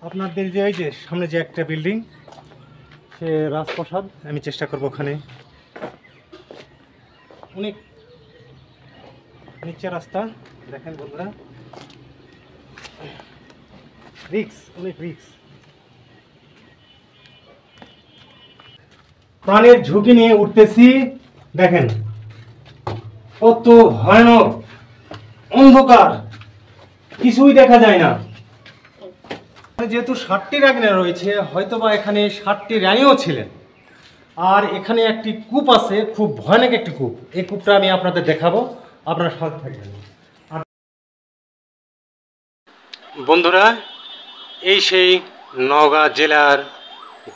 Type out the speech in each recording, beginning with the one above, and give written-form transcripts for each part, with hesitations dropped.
আপনাদের যে এই যে সামনে যে একটা বিল্ডিং, সে রাজপ্রাসাদ, আমি চেষ্টা করব ওখানে। অনেক নিচে রাস্তা, দেখেন বন্ধুরা, রিক্স, অনেক রিক্স। প্রাণের ঝুঁকি নিয়ে উঠতেছি, দেখেন কত ভয়ানক অন্ধকার, কিছুই দেখা যায় না। যেহেতু 7টি রানী রয়েছে, হয়তোবা এখানে 7টি রানীও ছিলেন। আর এখানে একটি কূপ আছে, খুব ভয়ানক একটি কূপ। এই কূপটা আমি আপনাদের দেখাবো, আপনারা সাথে থাকবেন। বন্ধুরা, এই সেই নওগাঁ জেলার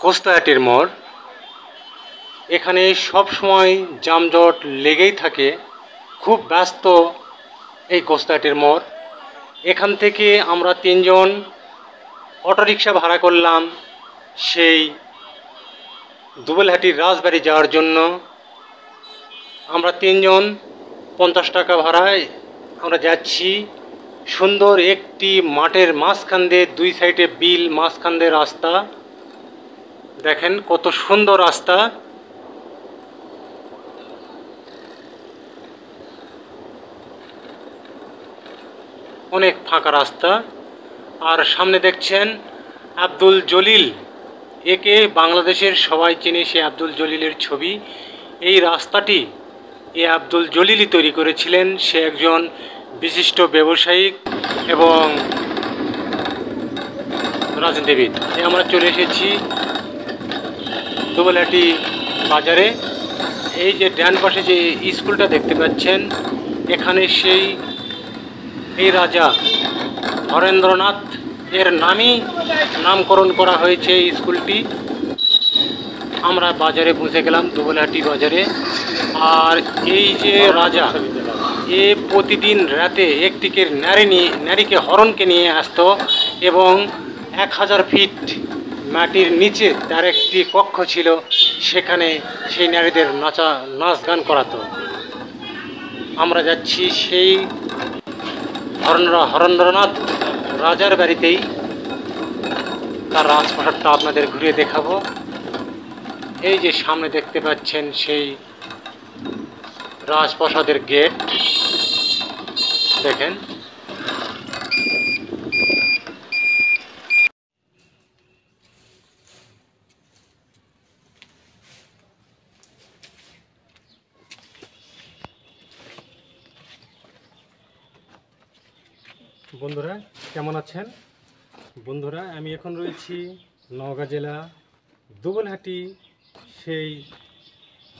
গোস্তাহাটির মোড়। এখানে সব সময় যানজট লেগেই থাকে, খুব ব্যস্ত এই গোস্তাহাটির মোড়। এখান থেকে আমরা 3 জন অটোরিকশা ভাড়া করলাম সেই দুবলহাটির রাজবাড়ি যাওয়ার জন্য। আমরা 3 জন 50 টাকা ভাড়ায় আমরা যাচ্ছি। সুন্দর একটি মাঠের মাঝখান দিয়ে, 2 সাইডে বিল, মাঝখান দিয়ে রাস্তা, দেখেন কত সুন্দর রাস্তা। অনেক ফাঁকা রাস্তা। আর সামনে দেখছেন আব্দুল জলিল, একে বাংলাদেশের সবাই চেনে, সে আব্দুল জলিলের ছবি। এই রাস্তাটি আব্দুল জলিলই তৈরি করেছিলেন। সে একজন বিশিষ্ট ব্যবসায়িক এবং রাজনীতিবিদ। আমরা চলে এসেছি দুবলহাটি বাজারে। এই যে ডান পাশে যে স্কুলটা দেখতে পাচ্ছেন, এখানে এই রাজা হরেন্দ্রনাথ এর নামই নামকরণ করা হয়েছে এই স্কুলটি। আমরা বাজারে পৌঁছে গেলাম, দুবলহাটি বাজারে। আর এই যে রাজা, এ প্রতিদিন রাতে একটিকে নারীকে হরণকে নিয়ে আসতো এবং 1000 ফিট মাটির নিচে তার একটি কক্ষ ছিল, সেখানে সেই নারীদের নাচ গান করাতো। আমরা যাচ্ছি সেই হরেন্দ্রনাথ রাজার বাড়িতেই, তার রাজপ্রাসাদটা আপনাদের ঘুরিয়ে দেখাবো। এই যে সামনে দেখতে পাচ্ছেন সেই রাজপ্রাসাদের গেট, দেখেন। বন্ধুরা কেমন আছেন? বন্ধুরা, আমি এখন রয়েছি নওগাঁ জেলা দুবলহাটি, সেই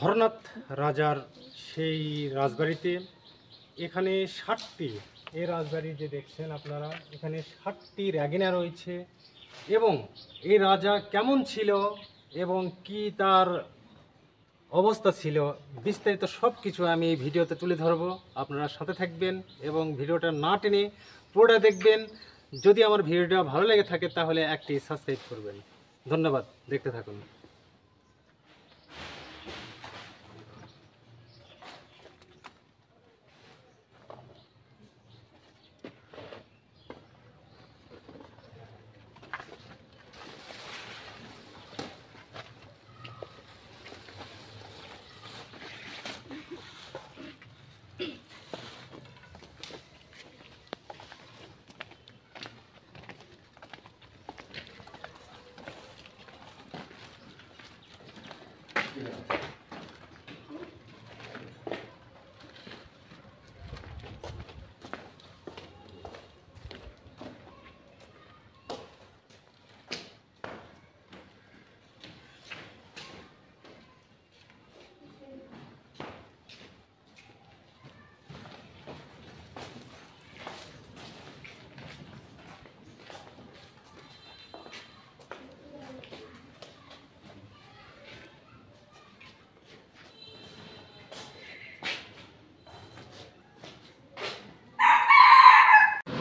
হরনাথ রাজার সেই রাজবাড়িতে। এখানে 7টি, এই রাজবাড়ি যে দেখছেন আপনারা, এখানে 7টি রাগিনা রয়েছে। এবং এই রাজা কেমন ছিল এবং কি তার অবস্থা ছিল, বিস্তারিত সব কিছু আমি এই ভিডিওতে তুলে ধরবো। আপনারা সাথে থাকবেন এবং ভিডিওটা না টেনে পুরোটা দেখবেন। যদি আমার ভিডিওটা ভালো লেগে থাকে তাহলে একটি সাবস্ক্রাইব করবেন। ধন্যবাদ, দেখতে থাকুন।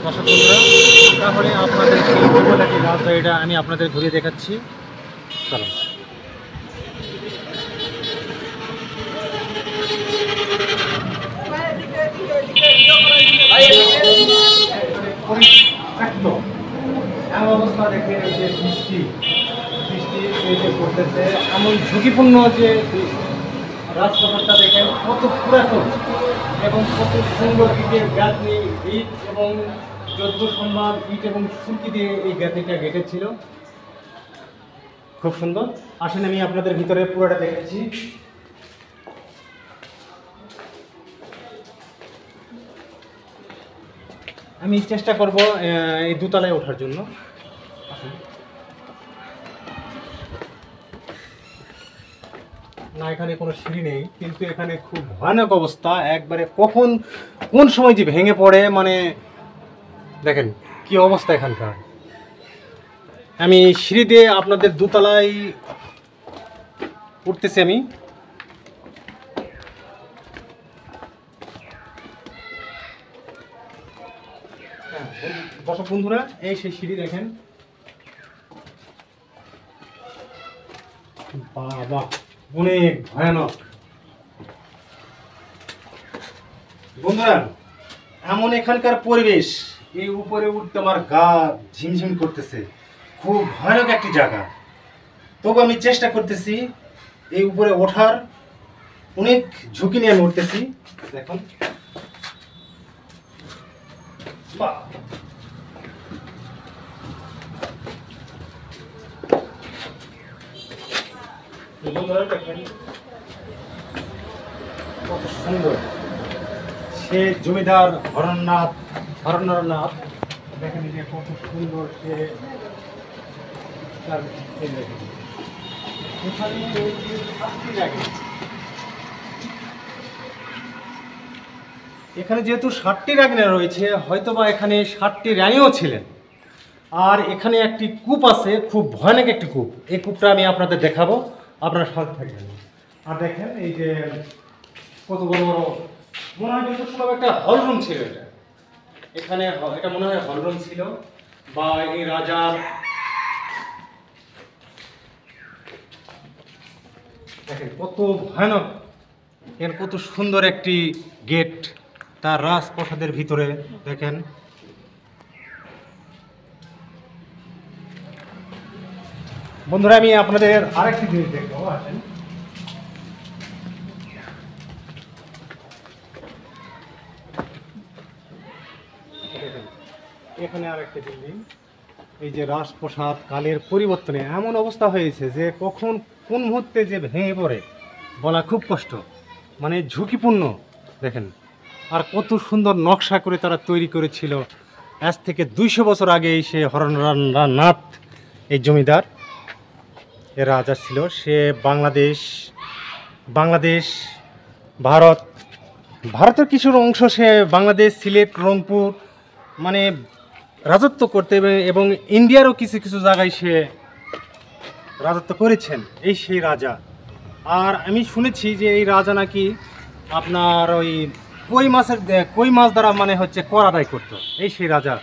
দর্শক বন্ধুরা, তাহলে আপনাদের সেই দুবলহাটি রাজবাড়িটা আমি আপনাদের ঘুরিয়ে দেখাচ্ছি। চলো। পরিত্যক্ত এমন অবস্থা দেখে যে বৃষ্টি এই যে করতেছে, এমন ঝুঁকিপূর্ণ যে রাজপথটা দেখেন কত পুরাতন এবং কত সুন্দর ইটের গাঁথনি, ইট এবং যত সম্ভব ইট এবং সুরকি দিয়ে এই গাঁথনিটা গেঁথেছিল, খুব সুন্দর। আসেন আমি আপনাদের ভিতরে পুরোটা দেখেছি। আমি চেষ্টা করব এই দোতলায় ওঠার জন্য। না, এখানে কোনো সিঁড়ি নেই, কিন্তু এখানে খুব ভয়ানক অবস্থা, একবারে কখন কোন সময় যে ভেঙে পড়ে, মানে দেখেন কি অবস্থা এখানকার। আমি সিঁড়ি দিয়ে আপনাদের দোতলায় উঠতেছি আমি। দর্শক বন্ধুরা, এই সেই সিঁড়ি দেখেন, বাবা অনেক ভয়ানক। বন্ধুরা, এমন এখানকার পরিবেশ, এই উপরে উঠতে আমার গা ঝিমঝিম করতেছে, খুব ভয়ানক একটি জায়গা। তবু আমি চেষ্টা করতেছি এই উপরে ওঠার, অনেক ঝুঁকি নিয়ে আমি উঠতেছি। দেখুন বন্ধুরা, দেখেন কত সুন্দর সে জমিদার হরেন্দ্রনাথ, দেখেন যে কত সুন্দর সে তার এখানে যেহেতু 7টি রানী রয়েছে, হয়তোবা এখানে 7টি রানীও ছিলেন। আর এখানে একটি কূপ আছে, খুব ভয়ানক একটি কূপ। এই কূপটা আমি আপনাদের দেখাবো, আপনারা সাথে থাকবেন। আর দেখেন এই যে কত বড় বড়, মনে হয় কিন্তু সব একটা হলরুম ছিল এটা। এখানে এটা মনে হয় হলরুম ছিল, বা এই রাজার, দেখেন কত ভয়ানক, এর কত সুন্দর একটি গেট তার রাজপ্রাসাদের ভিতরে। দেখেন বন্ধুরা, আমি আপনাদের আরেকটি জিনিস দেখাবো, আসেন। এখানে আরেকটি বিল্ডিং, এই যে রাজপ্রাসাদ কালের পরিবর্তনে এমন অবস্থা হয়েছে যে কখন কোন মুহূর্তে যে ভেঙে পড়ে বলা খুব কষ্ট, মানে ঝুঁকিপূর্ণ। দেখেন আর কত সুন্দর নকশা করে তারা তৈরি করেছিল। আজ থেকে 200 বছর আগে সে হরেন্দ্রনাথ, এই জমিদার, এর রাজা ছিল। সে বাংলাদেশ ভারতের কিছু অংশ সে বাংলাদেশ, সিলেট, রংপুর মানে রাজত্ব করতে, এবং ইন্ডিয়ারও কিছু কিছু জায়গায় সে রাজত্ব করেছেন, এই সেই রাজা। আর আমি শুনেছি যে এই রাজা নাকি আপনার ওই কই মাছ দ্বারা মানে হচ্ছে কর আদায় করতো, এই সেই রাজা।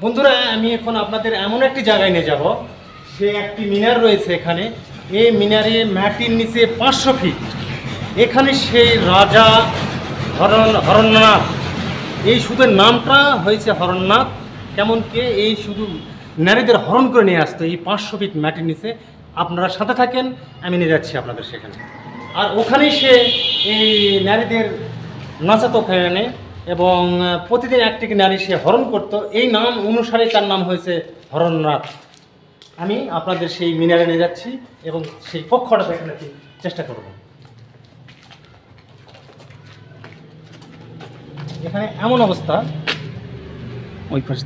বন্ধুরা, আমি এখন আপনাদের এমন একটি জায়গায় নিয়ে যাব, সে একটি মিনার রয়েছে এখানে। এই মিনারে মাটির নিচে 500 ফিট, এখানে সেই রাজা হরেন্দ্রনাথ, এই শুধু নামটা হয়েছে হরেন্দ্রনাথ, কেমন কে এই শুধু নারীদের হরণ করে নিয়ে আসতো এই 500 ফিট মাটির নিচে। আপনারা সাথে থাকেন, আমি নিয়ে যাচ্ছি আপনাদের সেখানে। আর ওখানেই সে এই নারীদের নাচাতো ওখানে, এবং প্রতিদিন একটি নারী সে হরণ করত। এই নাম অনুসারে তার নাম হয়েছে হরেন্দ্রনাথ। আমি আপনাদের সেই মিনারে নিয়ে যাচ্ছি এবং সেই কক্ষটা দেখানোর চেষ্টা করব। এখানে এমন অবস্থা, ওই পাশে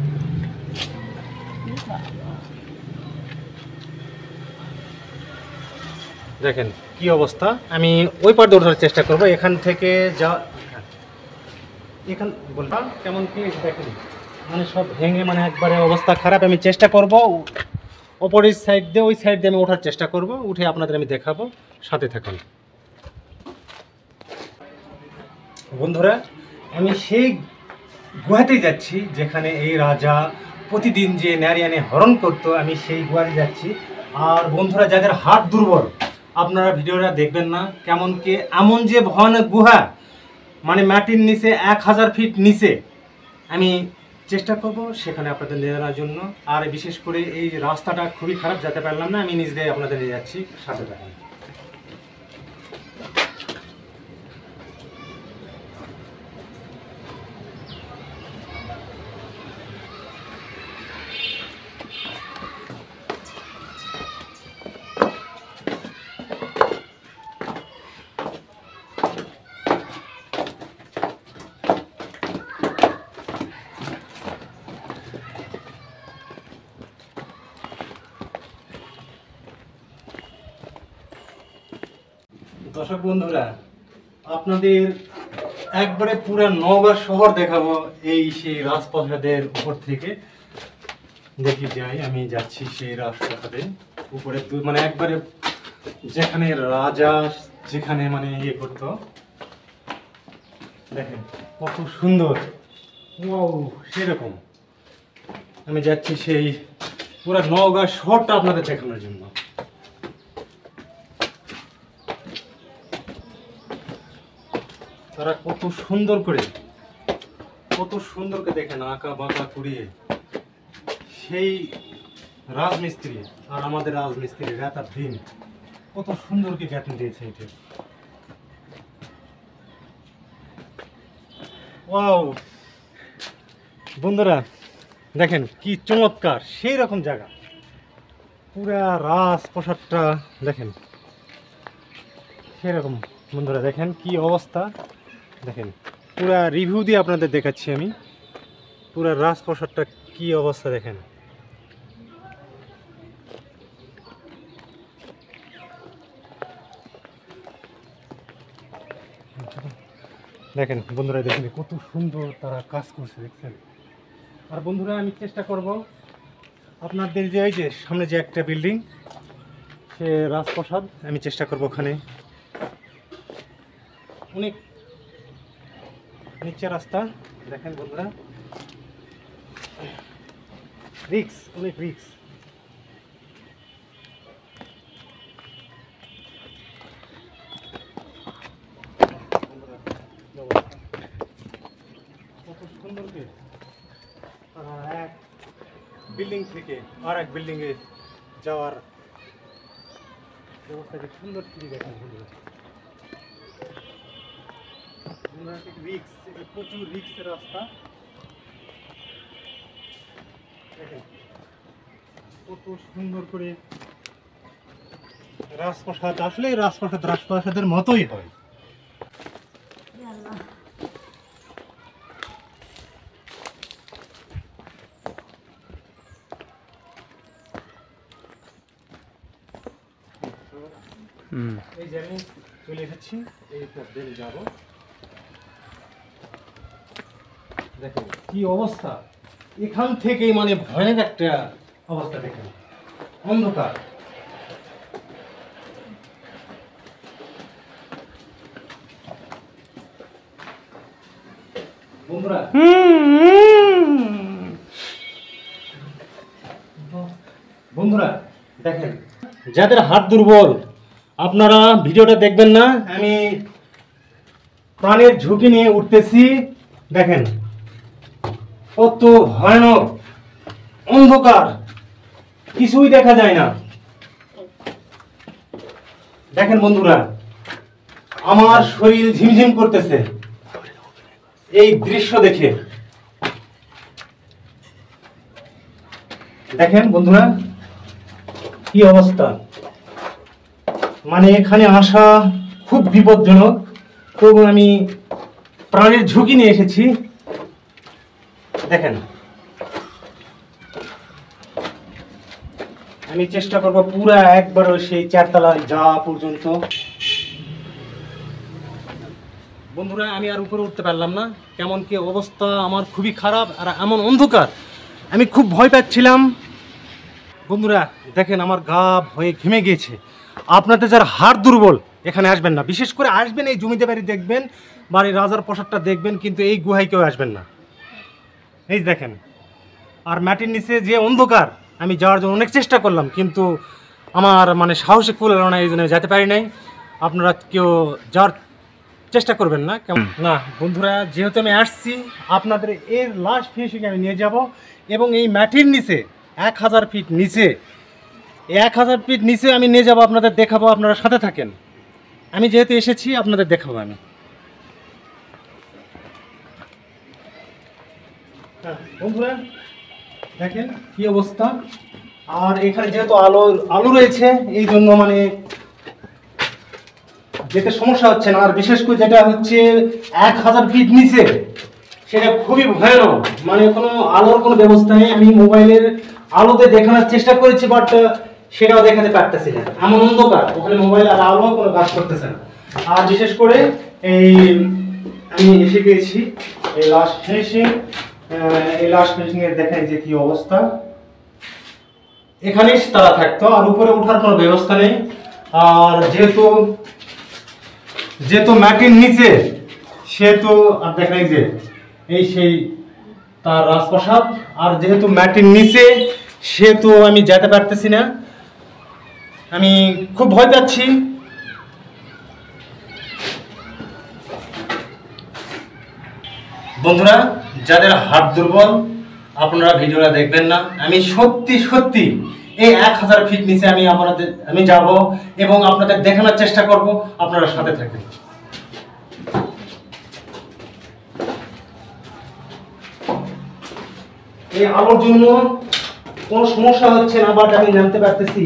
দেখেন কি অবস্থা। আমি ওই পার দৌড়ানোর চেষ্টা করব, এখান থেকে এখান বললাম কেমন কি দেখেন, মানে সব ভেঙে, মানে একবারে অবস্থা খারাপ। আমি চেষ্টা করব অপরের সাইড দিয়ে, ওই সাইড দিয়ে আমি ওঠার চেষ্টা করব, উঠে আপনাদের আমি দেখাবো, সাথে থাকুন। বন্ধুরা, আমি সেই গুহাতেই যাচ্ছি যেখানে এই রাজা প্রতিদিন যে নারী আনে হরণ করতো, আমি সেই গুহাতে যাচ্ছি। আর বন্ধুরা, যাদের হাত দুর্বল, আপনারা ভিডিওটা দেখবেন না, কেমন কি এমন যে ভয়ানক গুহা, মানে মাটির নিচে 1000 ফিট নিচে আমি চেষ্টা করব সেখানে আপনাদের নিয়ে যাওয়ার জন্য। আর বিশেষ করে এই রাস্তাটা খুবই খারাপ, যেতে পারলাম না, আমি নিজ দিয়ে আপনাদের নিয়ে যাচ্ছি, সাথে থাকুন। দর্শক বন্ধুরা, আপনাদের একবারে পুরো নওগাঁ শহর দেখাবো এই সেই রাজপ্রাসাদের উপর থেকে। দেখি যাই, আমি যাচ্ছি সেই রাজপ্রাসাদের উপরে, মানে একবারে যেখানে রাজা যেখানে মানে ইয়ে করতো। দেখেন কত সুন্দর, ওয়াও সেরকম। আমি যাচ্ছি সেই পুরো নওগাঁ শহরটা আপনাদের দেখানোর জন্য। তারা কত সুন্দর করে দেখেন আঁকা বাঁকা করিয়ে, সেই রাজমিস্ত্রি আর আমাদের রাজমিস্ত্রি রাত আর দিন কত সুন্দর কি প্যাটার্ন দিয়েছে এটা। ওয়াও বন্ধুরা, দেখেন কি চমৎকার সেই রকম জায়গা, পুরা রাজপ্রাসাদটা দেখেন সেরকম। বন্ধুরা দেখেন কি অবস্থা, দেখেন পুরা রিভিউ দিয়ে আপনাদের দেখাচ্ছি আমি, পুরা রাজপ্রাসাদটা কি অবস্থা দেখেন। দেখেন বন্ধুরা, দেখেন কত সুন্দর তারা কাজ করছে, দেখছেন। আর বন্ধুরা আমি চেষ্টা করব আপনাদের যে এই যে সামনে যে একটা বিল্ডিং, সে রাজপ্রাসাদ, আমি চেষ্টা করব ওখানে অনেক নিচে রাস্তা, দেখেন বন্ধুরা রিক্স, অনেক রিক্স। কত সুন্দর কি এক বিল্ডিং থেকে আর এক বিল্ডিং এ যাওয়ার ব্যবস্থাকে সুন্দর করে দেখেন বন্ধুরা। রিক্স, প্রচুর রিক্সের রাস্তা, দেখেন কত সুন্দর করে রাজপ্রাসাদ। আসলে রাজপ্রাসাদের মতোই হয়। এই যে আমি চলে এসেছি, এই পথে যাব। দেখেন কি অবস্থা, এখান থেকে মানে ভয়ানক একটা অবস্থা, দেখেন অন্ধকার। বন্ধুরা বন্ধুরা দেখেন, যাদের হাত দুর্বল আপনারা ভিডিওটা দেখবেন না, আমি প্রাণের ঝুঁকি নিয়ে উঠতেছি। দেখেন কত ভয়ানক অন্ধকার, কিছুই দেখা যায় না। দেখেন বন্ধুরা, আমার শরীর ঝিমঝিম করতেছে এই দৃশ্য দেখে। দেখেন বন্ধুরা কি অবস্থা, মানে এখানে আসা খুব বিপজ্জনক, তবু আমি প্রাণের ঝুঁকি নিয়ে এসেছি। দেখেন আমি চেষ্টা করব পুরা একবার সেই 4 তলায় যাওয়া পর্যন্ত। বন্ধুরা আমি আর উপরে উঠতে পারলাম না, কেমন কি অবস্থা আমার, খুবই খারাপ, আর এমন অন্ধকার, আমি খুব ভয় পাচ্ছিলাম। বন্ধুরা দেখেন আমার গা ভয়ে ঘেমে গিয়েছে। আপনাদের যারা হাড় দুর্বল এখানে আসবেন না, বিশেষ করে আসবেন এই জমিতে বাড়ি দেখবেন, বাড়ির রাজার প্রাসাদটা দেখবেন, কিন্তু এই গুহায় কেউ আসবেন না। এই দেখেন, আর মাটির নিচে যে অন্ধকার, আমি যাওয়ার জন্য অনেক চেষ্টা করলাম, কিন্তু আমার মানে সাহসে কুলালো না, এই জন্য যেতে পারি নাই। আপনারা কেউ যাওয়ার চেষ্টা করবেন না কেমন? না বন্ধুরা, যেহেতু আমি আসছি আপনাদের এর লাস্ট ফিনিশিং আমি নিয়ে যাব এবং এই মাটির নিচে 1000 ফিট নিচে, 1000 ফিট নিচে আমি নিয়ে যাব, আপনাদের দেখাবো, আপনারা সাথে থাকেন। আমি যেহেতু এসেছি আপনাদের দেখাবো আমি। হ্যাঁ বন্ধুরা দেখেন কি অবস্থা। আর এখানে যেহেতু আলো রয়েছে এই জন্য মানে যেতে সমস্যা হচ্ছে না। আর বিশেষ করে যেটা হচ্ছে 1000 ফিট নিচে, সেটা খুবই ভয়ানক, মানে কোনো আলোর কোনো ব্যবস্থা নেই। আমি মোবাইলের আলোতে দেখানোর চেষ্টা করেছি, বাট সেটাও দেখাতে পারতেছি না, এমন অন্ধকার ওখানে, মোবাইল আর আলো কোনো কাজ করতেছে না। আর বিশেষ করে এই আমি এসে গিয়েছি এই লাস্ট ফিনিশিং, এর দেখেন যে কি অবস্থা। এখানেই তারা থাকতো, আর উপরে ওঠার কোনো ব্যবস্থা নেই। আর যেহেতু মাটির নিচে, সেহেতু আর দেখেন যে এই সেই তার রাজপ্রাসাদ। আর যেহেতু মাটির নিচে, সেহেতু আমি যেতে পারতেছি না, আমি খুব ভয় পাচ্ছি। বন্ধুরা, যাদের হাত দুর্বল আপনারা ভিডিওটা দেখবেন না। আমি সত্যি এই 1000 ফিট নিচে আমি যাব এবং আপনাদের দেখানোর চেষ্টা করব, আপনারা সাথে থাকেন। এই আলোর জন্য কোনো সমস্যা হচ্ছে না, বাট আমি নামতে পারতেছি,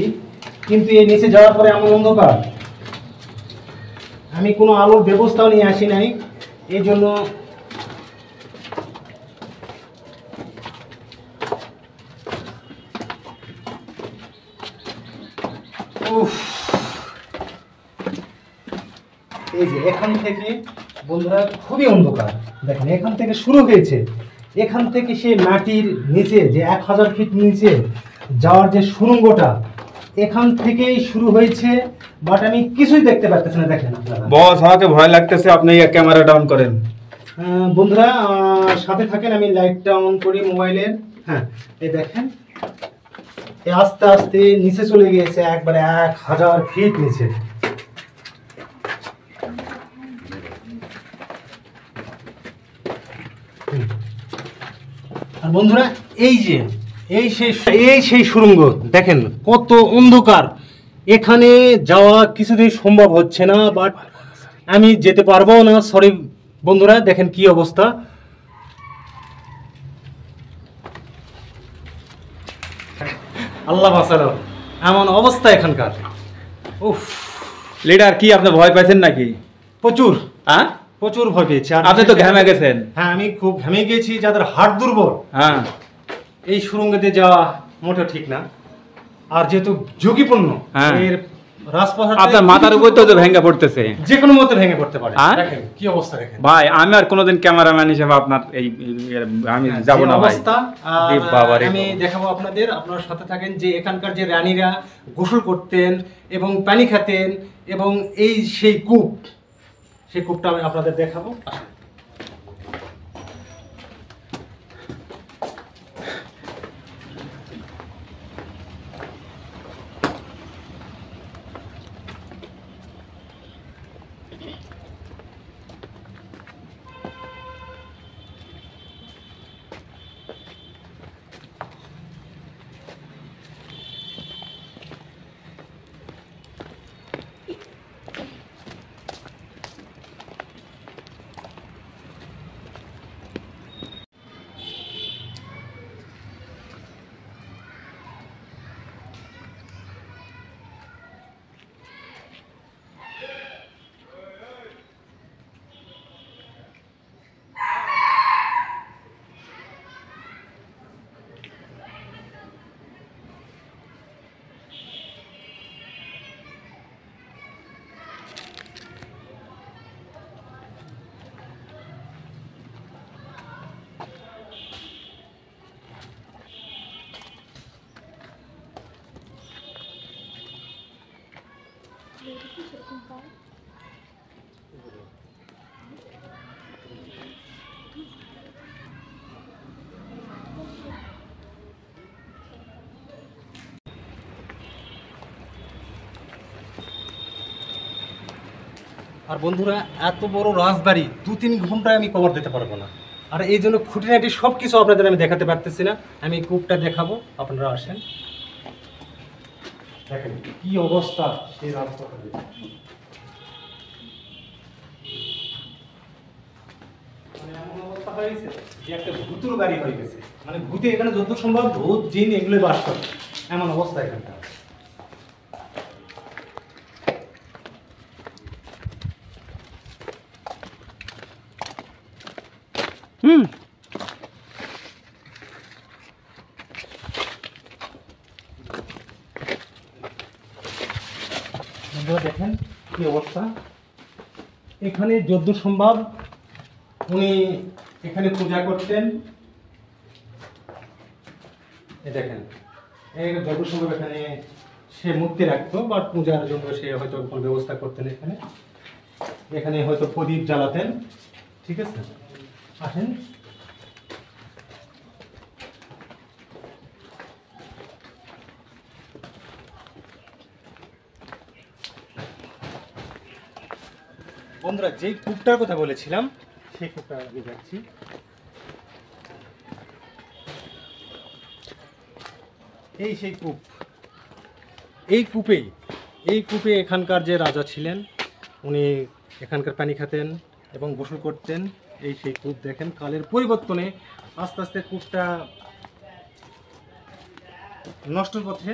কিন্তু এই নিচে যাওয়ার পরে এমন অন্ধকার, আমি কোনো আলোর ব্যবস্থাও নিয়ে আসি নাই, এই জন্য এই যে এখান থেকে বন্ধুরা খুবই অন্ধকার। দেখেন এখান থেকে শুরু হয়েছে, এখান থেকে সেই মাটির নিচে যে 1000 ফিট নিচে যাওয়ার যে সুড়ঙ্গটা, এখান থেকেই শুরু হয়েছে, বাট আমি কিছুই দেখতে পাচ্ছি না। দেখেন আপনারা, বস আমাকে ভয় লাগতেছে, আপনি ক্যামেরা ডাউন করেন। বন্ধুরা সাথে থাকেন, আমি লাইটটা অন করি মোবাইলের। হ্যাঁ এই দেখেন, আস্তে আস্তে নিচে চলে গিয়েছে, একবারে 1000 ফিট নিচে। আর বন্ধুরা এই সেই সুড়ঙ্গ, দেখেন কত অন্ধকার, এখানে যাওয়া কিছুতেই সম্ভব হচ্ছে না, বাট আমি যেতে পারবো না, সরি বন্ধুরা। দেখেন কি অবস্থা, আল্লাহ বাঁচালো, এমন অবস্থা এখানকার। উফ লিডার কি আপনি ভয় পাইছেন নাকি? প্রচুর, হ্যাঁ প্রচুর ভয় পেয়েছি। আর আপনি তো ঘেমে গেছেন। হ্যাঁ আমি খুব ঘেমে গেছি। যাদের হাড় দুর্বল, হ্যাঁ এই সুড়ঙ্গতে যাওয়া মোটেও ঠিক না। আর যেহেতু ঝুঁকিপূর্ণ, হ্যাঁ, এর রাজপথ আপনার মাথার উপর তো ভেঙে পড়তেছে, যে কোনো মতে ভেঙে পড়তে পারে। হ্যাঁ? দেখেন কি অবস্থা, দেখেন ভাই আমি আর কোনোদিন ক্যামেরাম্যান হিসেবে আপনার আমি যাব না ভাই। অবস্থা আমি দেখাবো আপনাদের, আপনার সাথে থাকেন। যে এখানকার যে রানীরা গোসল করতেন এবং পানি খেতেন, এবং এই সেই কূপটা আমি আপনাদের দেখাবো। আর বন্ধুরা, এত বড় রাজবাড়ি 2-3 ঘন্টায় আমি কভার দিতে পারবো না। আর এই জন্য খুঁটিনাটি সব কিছু আপনাদের আমি দেখাতে পারতেছি না। আমি কূপটা দেখাবো, আপনারা আসেন। দেখেন কি অবস্থা সেই রাজবাড়ির। মানে এমন অবস্থা হয়ে গেছে যে একটা ভূতুর বাড়ি হয়ে গেছে। মানে ভূতে এখানে যত সম্ভব ভূত জিন এগুলো বাস করে, এমন অবস্থা এখানটা। বন্ধুরা দেখেন কি অবস্থা। এখানে যদ্দূ সম্ভব উনি এখানে পূজা করতেন। এই দেখেন, এই যদ্দূ সম্ভব এখানে সে মূর্তি রাখতো বা পূজার জন্য সে হয়তো কোনো ব্যবস্থা করতেন। এখানে এখানে হয়তো প্রদীপ জ্বালাতেন। ঠিক আছে, আসেন। বন্ধুরা, যেই কূপটার কথা বলেছিলাম সেই কূপটা আমি যাচ্ছি। এই সেই কূপ, এই কূপে এখানকার যে রাজা ছিলেন উনি এখানকার পানি খেতেন এবং গোসল করতেন। এই সেই কূপ দেখেন, কালের পরিবর্তনে আস্তে আস্তে কূপটা নষ্টের পথে।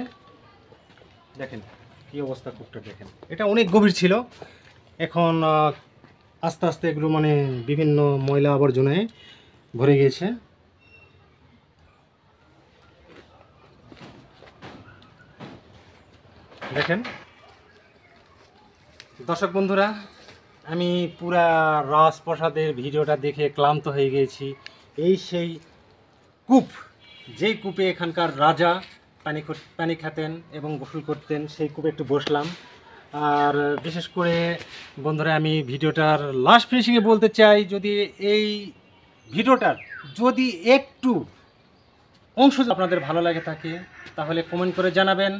দেখেন কি অবস্থা কূপটা, দেখেন এটা অনেক গভীর ছিল। এখন আস্তে আস্তে এগুলো মানে বিভিন্ন ময়লা আবর্জনায় ভরে গিয়েছে। দেখেন দর্শক বন্ধুরা, আমি পুরা রাজপ্রাসাদের ভিডিওটা দেখে ক্লান্ত হয়ে গিয়েছি। এই সেই কূপ, যেই কূপে এখানকার রাজা পানি খেতেন এবং গোসল করতেন, সেই কূপে একটু বসলাম। আর বিশেষ করে বন্ধুরা, আমি ভিডিওটার লাস্ট ফিনিশিংয়ে বলতে চাই, যদি এই ভিডিওটার যদি একটু অংশ আপনাদের ভালো লাগে থাকে তাহলে কমেন্ট করে জানাবেন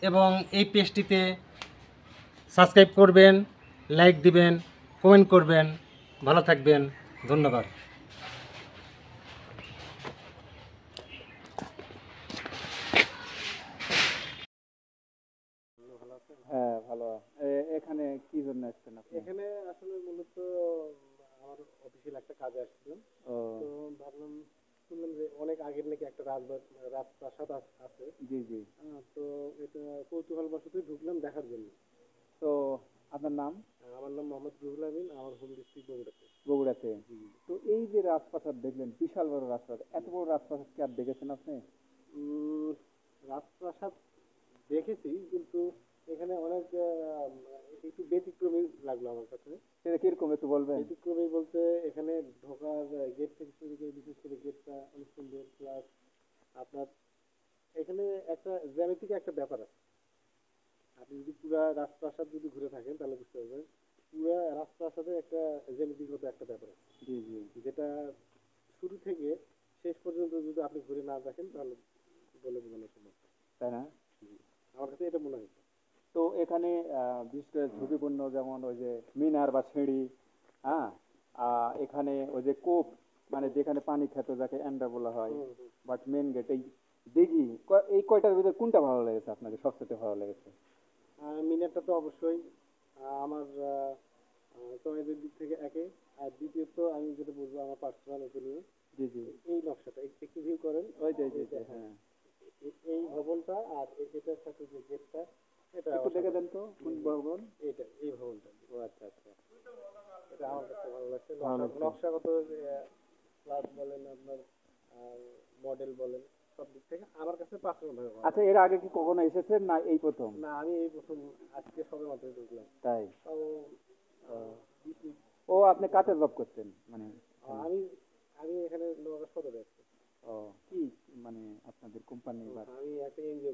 এবং এই পেজটিতে সাবস্ক্রাইব করবেন, লাইক দিবেন, কমেন্ট করবেন। ভালো থাকবেন, ধন্যবাদ। হ্যাঁ ভালো। এখানে কি জন্য আসছেন আপনি? এখানে আসলে মূলত আমার অফিসিয়াল একটা কাজে আসছিলাম। ও তো ভাবলাম, শুনলাম যে অনেক আগের নাকি একটা রাজপ্রাসাদ আছে। জি জি। তো এটা কৌতূহলবশতই ঢুকলাম দেখার জন্য। তো আপনার নাম? আমার নাম মোহাম্মদ রুহুল আমিন, আমার হোম ডিস্ট্রিক্ট বগুড়াতে। বগুড়াতে। তো এই যে রাজপ্রাসাদ দেখলেন, বিশাল বড় রাজপ্রাসাদ, এত বড় রাজপ্রাসাদ কি আর দেখেছেন আপনি? উম, রাজপ্রাসাদ দেখেছি, কিন্তু এখানে অনেক একটু ব্যতিক্রমী লাগলো আমার কাছে। সেটা কিরকম একটু বলবেন? ব্যতিক্রমী বলতে, এখানে ঢোকার গেট থেকে শুরু করে বিশেষ করে গেটটা অনেক সুন্দর। প্লাস আপনার এখানে একটা জ্যামিতিক একটা ব্যাপার আছে। আপনি যদি পুরা রাজপ্রাসাদ যদি ঘুরে থাকেন তাহলে বুঝতে পারবেন পুরা রাজপ্রাসাদে একটা জ্যামিতিগত একটা ব্যাপার আছে। জি জি। যেটা শুরু থেকে শেষ পর্যন্ত যদি আপনি ঘুরে না দেখেন তাহলে বলে বোঝানো সম্ভব না। তাই না? আমার কাছে এটা মনে হয়। তো এখানে বিশেষ করে ঝুঁকিপূর্ণ যেমন ওই যে মিনার বা সিঁড়ি, হ্যাঁ, এখানে ওই যে কূপ, মানে যেখানে পানি খেত যাকে এন্ডা বলা হয়, বাট মেন গেট, এই দিঘি, এই কয়টার ভিতরে কোনটা ভালো লেগেছে আপনাকে, সবচেয়ে ভালো লেগেছে? মিনারটা তো অবশ্যই আমার চয়েসের দিক থেকে একে। আর দ্বিতীয়ত আমি যেটা বলবো আমার পার্সোনাল ওপিনিয়ন, জি জি। এই নকশাটা একটু ভিউ করেন। ওই যে জি জি, হ্যাঁ। এই ভবনটা আর এটার সাথে যে গেটটা, এটা একটু দেখে দেন তো কোন ভবন? এটা এই ভবনটা। ও আচ্ছা আচ্ছা। এটা আমার কাছে ভালো লাগছে। ভালো লাগছে। নকশাগত ক্লাস বলেন, আপনার মডেল বলেন, সব দিক থেকে আমার কাছে পার্সোনাল ভাবে ভালো। আচ্ছা, এর আগে কি কখনো এসেছেন না এই প্রথম? না, আমি এই প্রথম আজকে সবে মাত্র ঢুকলাম। তাই? তাও ও, 20 মিনিট। ও আপনি কাতে জব করতেন মানে? আমি আমি এখানে নোয়াখালী সদরে আছি। ও, কি মানে আপনাদের কোম্পানি বা? আমি একটা এনজিও